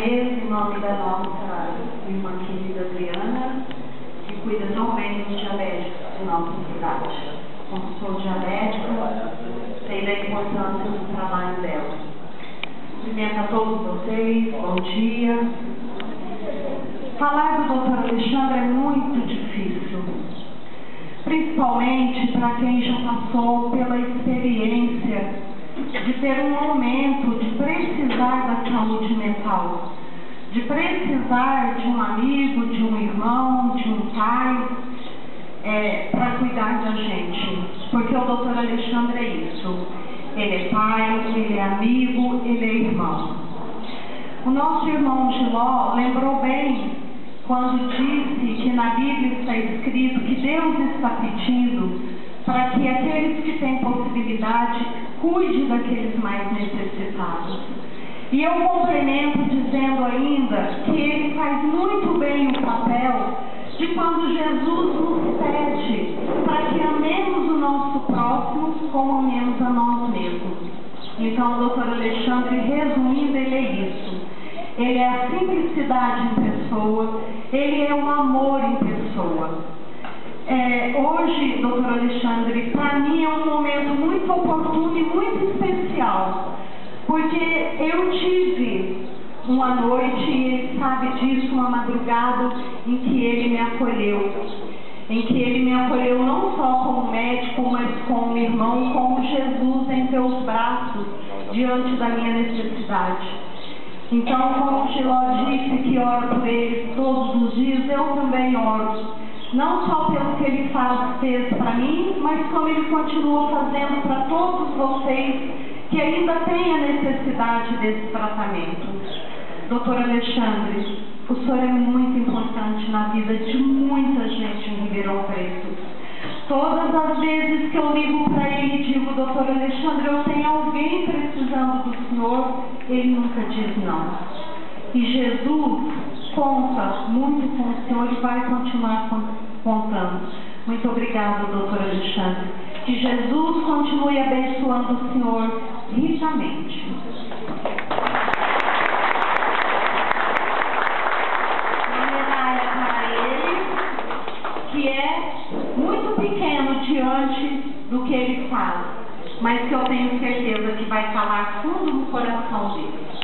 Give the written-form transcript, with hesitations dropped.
mesa, em nome da nossa irmã querida Adriana, que cuida tão bem dos diabéticos de nossa cidade. Como sou diabética, sei da importância do trabalho dela. Cumprimento a todos vocês, bom dia. Falar do Dr. Alexandre é muito difícil, principalmente para quem já passou pela experiência de ter um momento de precisar da saúde mental, de precisar de um amigo, de um irmão, de um pai, para cuidar da gente, porque o Dr. Alexandre é isso. Ele é pai, ele é amigo, ele é irmão. O nosso irmão Giló lembrou bem quando disse que na Bíblia está escrito que Deus está pedindo para que aqueles que têm possibilidade cuide daqueles mais necessitados. E eu complemento dizendo ainda que ele faz muito bem o papel de quando Jesus nos pede para que amemos o nosso próximo como amemos a nós mesmos. Então, o Dr. Alexandre, resumindo, ele é isso. Ele é a simplicidade em pessoa, ele é o amor em pessoa. Hoje, Dr. Alexandre, para mim é um momento muito oportuno e muito especial, porque eu tive uma noite, e ele sabe disso, uma madrugada em que ele me acolheu. Em que ele me acolheu não só como médico, mas como irmão, como Jesus em teus braços, diante da minha necessidade. Então, como o Giló disse que ora por ele todos os dias, eu também oro. Não só pelo que ele fez para mim, mas como ele continua fazendo para todos vocês que ainda têm a necessidade desse tratamento. Dr. Alexandre, o senhor é muito importante na vida de muita gente em Ribeirão Preto. Todas as vezes que eu ligo para ele e digo, Dr. Alexandre, eu tenho alguém precisando do senhor, ele nunca diz não. E Jesus conta muito com o senhor e vai continuar contando. Muito obrigada, Dr. Alexandre. Que Jesus continue abençoando o senhor ricamente. Que é muito pequeno diante do que ele faz, mas que eu tenho certeza que vai calar fundo no coração dele.